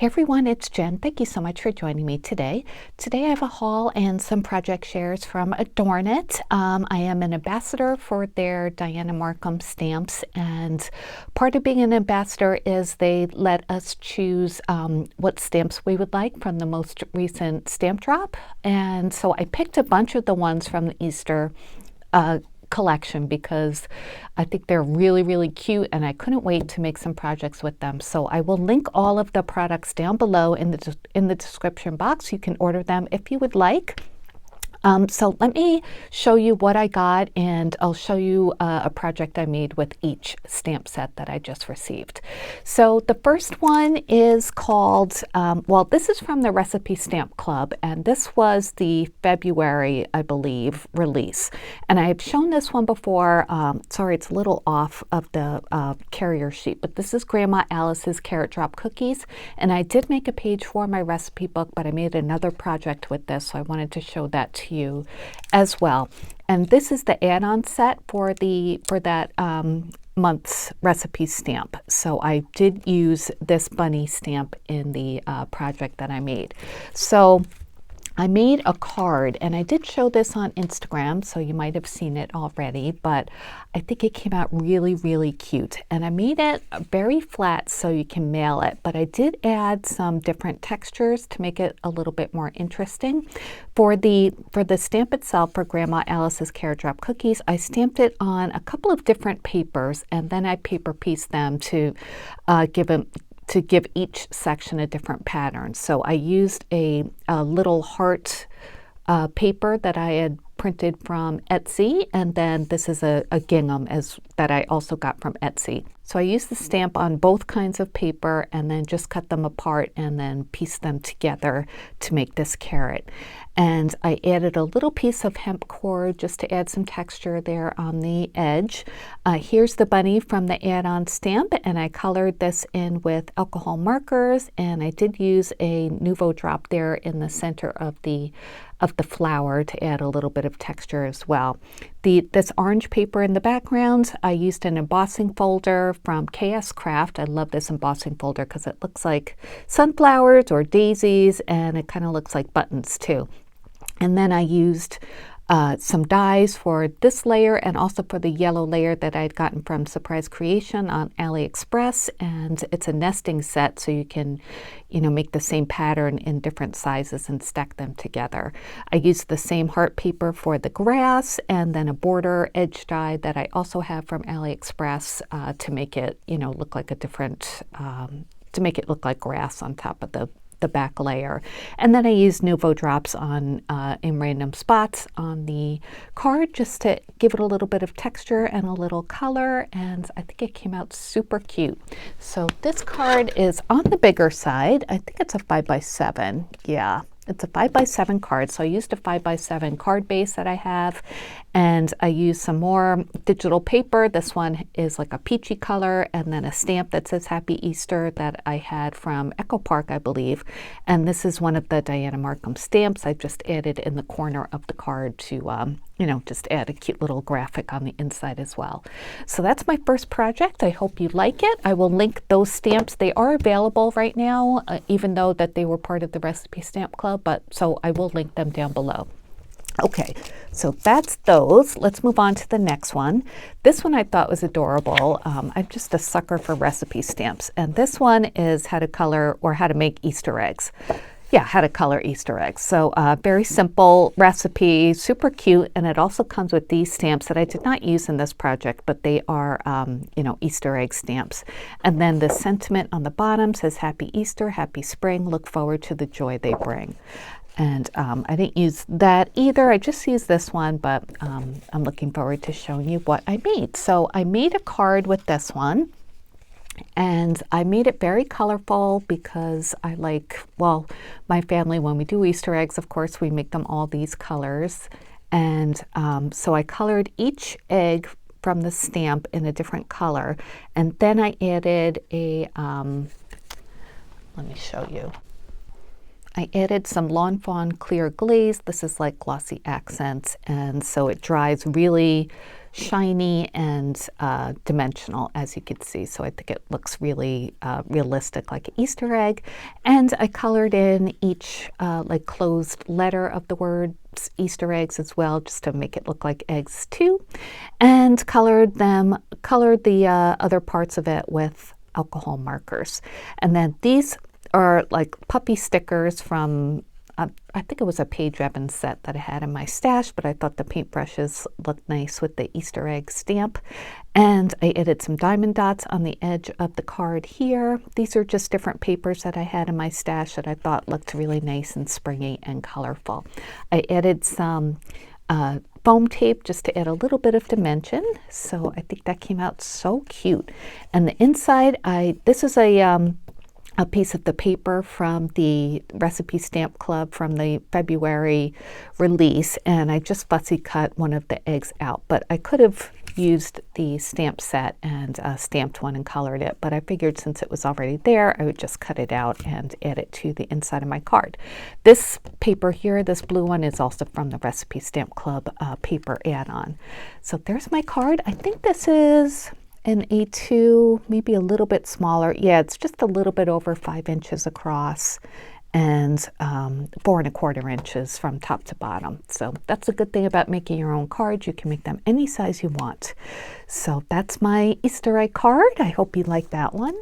Hey everyone, it's Jen. Thank you so much for joining me today. Today I have a haul and some project shares from Adorn It. I am an ambassador for their Dianna Marcum stamps, and part of being an ambassador is they let us choose what stamps we would like from the most recent stamp drop. And so I picked a bunch of the ones from the Easter collection because I think they're really cute and I couldn't wait to make some projects with them. So I will link all of the products down below in the description box. You can order them if you would like. So let me show you what I got, and I'll show you a project I made with each stamp set that I just received. So the first one is called, well, this is from the Recipe Stamp Club, and this was the February, I believe, release. And I have shown this one before. Sorry, it's a little off of the carrier sheet, but this is Grandma Alice's Carrot Drop Cookies. And I did make a page for my recipe book, but I made another project with this, so I wanted to show that to you as well. And this is the add-on set for that month's recipe stamp. So I did use this bunny stamp in the project that I made. So I made a card, and I did show this on Instagram, so you might have seen it already, but I think it came out really cute. And I made it very flat so you can mail it, but I did add some different textures to make it a little bit more interesting. For the stamp itself, for Grandma Alice's Carrot Drop Cookies, I stamped it on a couple of different papers, and then I paper pieced them to give each section a different pattern. So I used a little heart paper that I had printed from Etsy, and then this is a gingham that I also got from Etsy. So I used the stamp on both kinds of paper and then just cut them apart and then pieced them together to make this carrot. And I added a little piece of hemp cord just to add some texture there on the edge. Here's the bunny from the add-on stamp, and I colored this in with alcohol markers, and I did use a Nuvo drop there in the center of the flower to add a little bit of texture as well. This orange paper in the background, I used an embossing folder from KS Craft. I love this embossing folder because it looks like sunflowers or daisies, and it kind of looks like buttons too. And then I used some dies for this layer and also for the yellow layer that I'd gotten from Surprise Creation on AliExpress, and it's a nesting set, so you can make the same pattern in different sizes and stack them together. I used the same heart paper for the grass, and then a border edge die that I also have from AliExpress to make it look like a different to make it look like grass on top of the back layer. And then I used Nuvo drops on in random spots on the card just to give it a little bit of texture and a little color, and I think it came out super cute. So this card is on the bigger side. I think it's a 5x7. Yeah, it's a 5x7 card. So I used a 5x7 card base that I have, and I used some more digital paper. This one is like a peachy color, and then a stamp that says Happy Easter that I had from Echo Park, I believe. And this is one of the Dianna Marcum stamps I just added in the corner of the card to just add a cute little graphic on the inside as well. So that's my first project. I hope you like it. I will link those stamps. They are available right now, even though that they were part of the Recipe Stamp Club, but so I will link them down below. Okay, so that's those. Let's move on to the next one. This one I thought was adorable. I'm just a sucker for recipe stamps, and this one is how to color or how to make Easter eggs. Yeah, how to color Easter eggs. So very simple recipe, super cute, and it also comes with these stamps that I did not use in this project, but they are, Easter egg stamps. And then the sentiment on the bottom says, Happy Easter, Happy Spring, look forward to the joy they bring. And I didn't use that either. I just used this one, but I'm looking forward to showing you what I made. So I made a card with this one. And I made it very colorful because I my family, when we do Easter eggs, of course, we make them all these colors. And so I colored each egg from the stamp in a different color. And then I added let me show you. I added some Lawn Fawn clear glaze. This is like glossy accents, and so it dries really shiny and dimensional, as you can see. So I think it looks really realistic, like an Easter egg. And I colored in each like closed letter of the word Easter eggs as well, just to make it look like eggs too, and colored the other parts of it with alcohol markers. And then these are like puppy stickers from I think it was a Paige Evans set that I had in my stash, but I thought the paintbrushes looked nice with the Easter egg stamp. And I added some diamond dots on the edge of the card here. These are just different papers that I had in my stash that I thought looked really nice and springy and colorful. I added some foam tape just to add a little bit of dimension. So I think that came out so cute. And the inside, this is a piece of the paper from the Recipe Stamp Club from the February release, and I just fussy cut one of the eggs out, but I could have used the stamp set and stamped one and colored it, but I figured since it was already there, I would just cut it out and add it to the inside of my card. This paper here, this blue one, is also from the Recipe Stamp Club paper add-on. So there's my card. I think this is an A2, maybe a little bit smaller. Yeah, it's just a little bit over 5 inches across and 4 1/4 inches from top to bottom. So that's a good thing about making your own cards. You can make them any size you want. So that's my Easter egg card. I hope you like that one.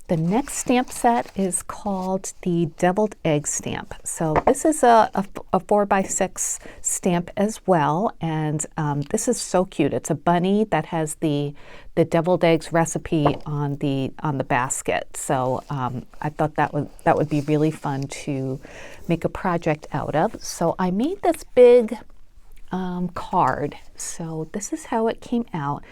The next stamp set is called the Deviled Egg Stamp. So this is a 4x6 stamp as well, and this is so cute. It's a bunny that has the deviled eggs recipe on the basket. So I thought that would be really fun to make a project out of. So I made this big card. So this is how it came out.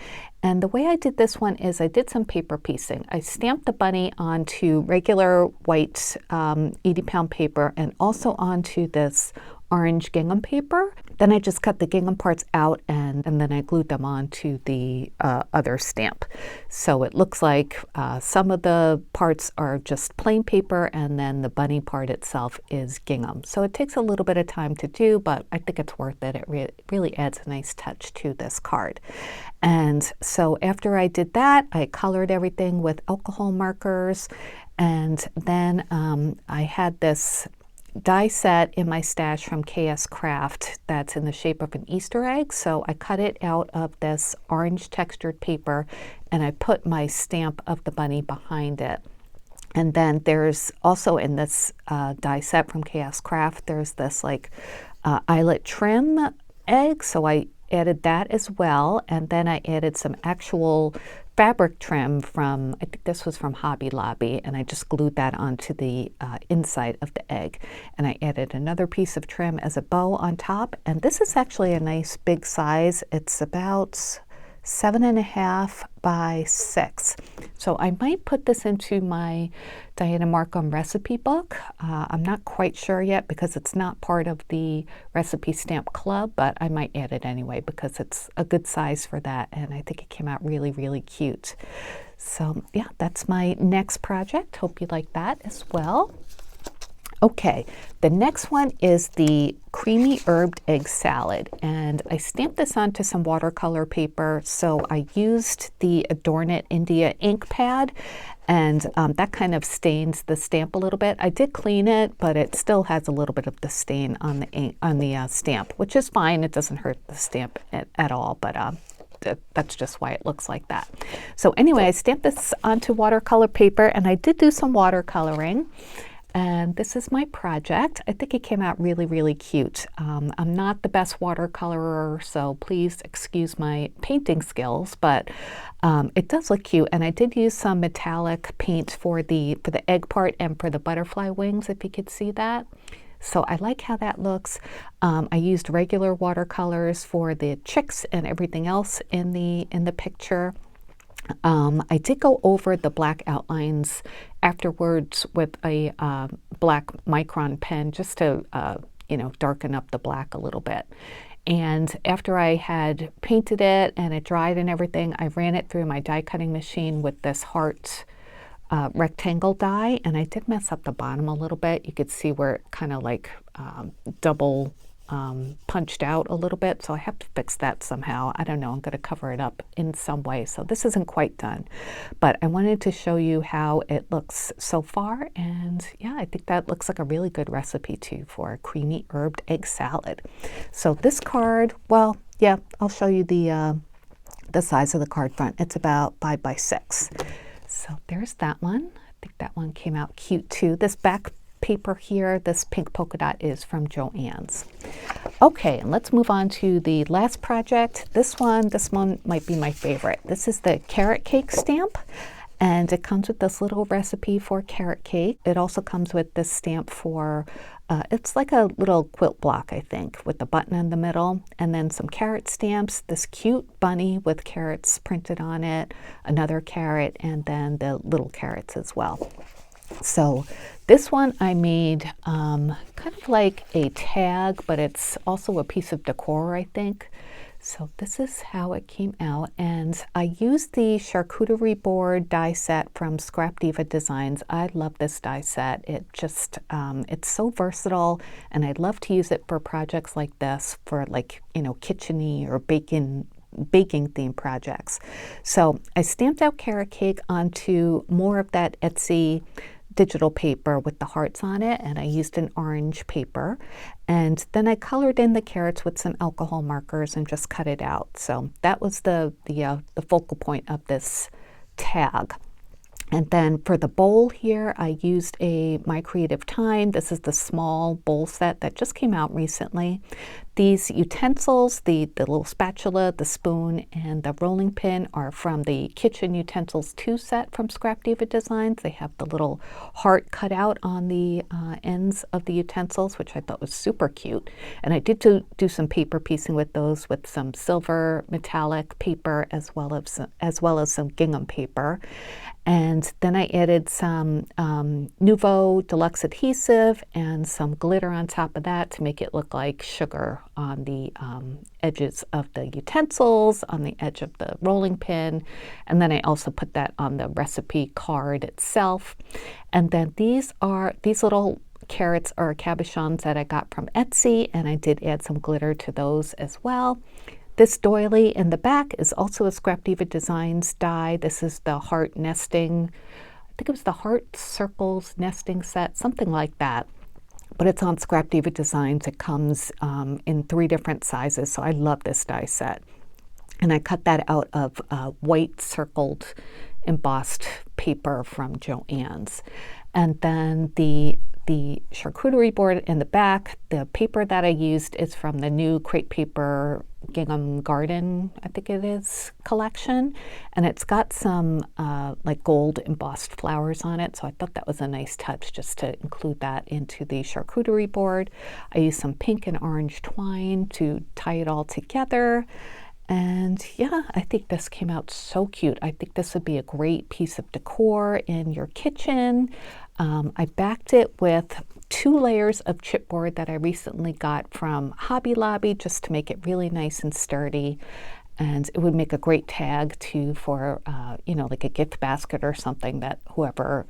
And the way I did this one is I did some paper piecing. I stamped the bunny onto regular white 80-pound paper and also onto this orange gingham paper. Then I just cut the gingham parts out and then I glued them onto the other stamp. So it looks like some of the parts are just plain paper and then the bunny part itself is gingham. So it takes a little bit of time to do, but I think it's worth it. It really adds a nice touch to this card. And so after I did that, I colored everything with alcohol markers, and then I had this die set in my stash from KS Craft that's in the shape of an Easter egg. So I cut it out of this orange textured paper and I put my stamp of the bunny behind it. And then there's also in this die set from KS Craft, there's this like eyelet trim egg. So I added that as well. And then I added some actual fabric trim from, I think this was from Hobby Lobby, and I just glued that onto the inside of the egg. And I added another piece of trim as a bow on top. And this is actually a nice big size. It's about 7.5 by 6. So I might put this into my Dianna Marcum recipe book. I'm not quite sure yet because it's not part of the Recipe Stamp Club, but I might add it anyway because it's a good size for that, and I think it came out really, really cute. So yeah, that's my next project. Hope you like that as well. Okay, the next one is the creamy herbed egg salad, and I stamped this onto some watercolor paper. So I used the Adorn It India ink pad, and that kind of stains the stamp a little bit. I did clean it, but it still has a little bit of the stain on the ink, on the stamp, which is fine. It doesn't hurt the stamp at all, but that's just why it looks like that. So anyway, I stamped this onto watercolor paper, and I did do some watercoloring. And this is my project. I think it came out really, really cute. I'm not the best watercolorer, so please excuse my painting skills, but it does look cute. And I did use some metallic paint for the egg part and for the butterfly wings, if you could see that. So I like how that looks. I used regular watercolors for the chicks and everything else in the picture. I did go over the black outlines afterwards with a black micron pen just to darken up the black a little bit. And after I had painted it and it dried and everything, I ran it through my die cutting machine with this heart rectangle die, and I did mess up the bottom a little bit. You could see where it kind of like double punched out a little bit, so I have to fix that somehow. I don't know, I'm going to cover it up in some way, so this isn't quite done. But I wanted to show you how it looks so far, and yeah, I think that looks like a really good recipe too for a creamy herbed egg salad. So this card, well, yeah, I'll show you the size of the card front. It's about 5 by 6. So there's that one. I think that one came out cute too. This back paper here, this pink polka dot, is from Joann's. Okay, and let's move on to the last project. This one might be my favorite. This is the carrot cake stamp, and it comes with this little recipe for carrot cake. It also comes with this stamp for it's like a little quilt block, I think, with the button in the middle, and then some carrot stamps, this cute bunny with carrots printed on it, another carrot, and then the little carrots as well. So this one I made kind of like a tag, but it's also a piece of decor, I think. So this is how it came out, and I used the charcuterie board die set from Scrap Diva Designs. I love this die set. It just, it's so versatile, and I'd love to use it for projects like this, for like, you know, kitchen-y or baking themed projects. So I stamped out carrot cake onto more of that Etsy digital paper with the hearts on it, and I used an orange paper, and then I colored in the carrots with some alcohol markers and just cut it out. So that was the focal point of this tag. And then for the bowl here, I used a My Creative Time. This is the small bowl set that just came out recently. These utensils, the little spatula, the spoon, and the rolling pin are from the Kitchen Utensils 2 set from Scrap Diva Designs. They have the little heart cut out on the ends of the utensils, which I thought was super cute. And I did do some paper piecing with those, with some silver metallic paper as well as some gingham paper. And then I added some Nouveau Deluxe adhesive and some glitter on top of that to make it look like sugar on the edges of the utensils, on the edge of the rolling pin. And then I also put that on the recipe card itself. And then these little carrots are cabochons that I got from Etsy, and I did add some glitter to those as well. This doily in the back is also a Scrap Diva Designs die. This is the heart nesting, I think it was the heart circles nesting set, something like that. But it's on Scrap Diva Designs. It comes in 3 different sizes, so I love this die set. And I cut that out of white circled embossed paper from Joann's. And then the charcuterie board in the back, the paper that I used is from the new Crate Paper Gingham Garden, I think it is, collection. And it's got some like gold embossed flowers on it. So I thought that was a nice touch just to include that into the charcuterie board. I used some pink and orange twine to tie it all together. And yeah, I think this came out so cute. I think this would be a great piece of decor in your kitchen. I backed it with 2 layers of chipboard that I recently got from Hobby Lobby just to make it really nice and sturdy. And it would make a great tag too for, you know, like a gift basket or something that whoever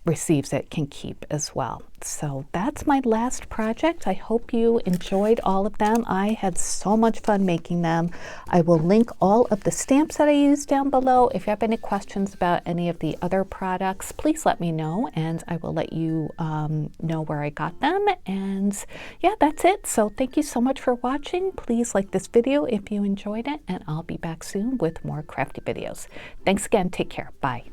receives it can keep as well. So that's my last project. I hope you enjoyed all of them. I had so much fun making them. I will link all of the stamps that I used down below. If you have any questions about any of the other products, please let me know, and I will let you know where I got them. And yeah, that's it. So thank you so much for watching. Please like this video if you enjoyed it, and I'll be back soon with more crafty videos. Thanks again. Take care. Bye.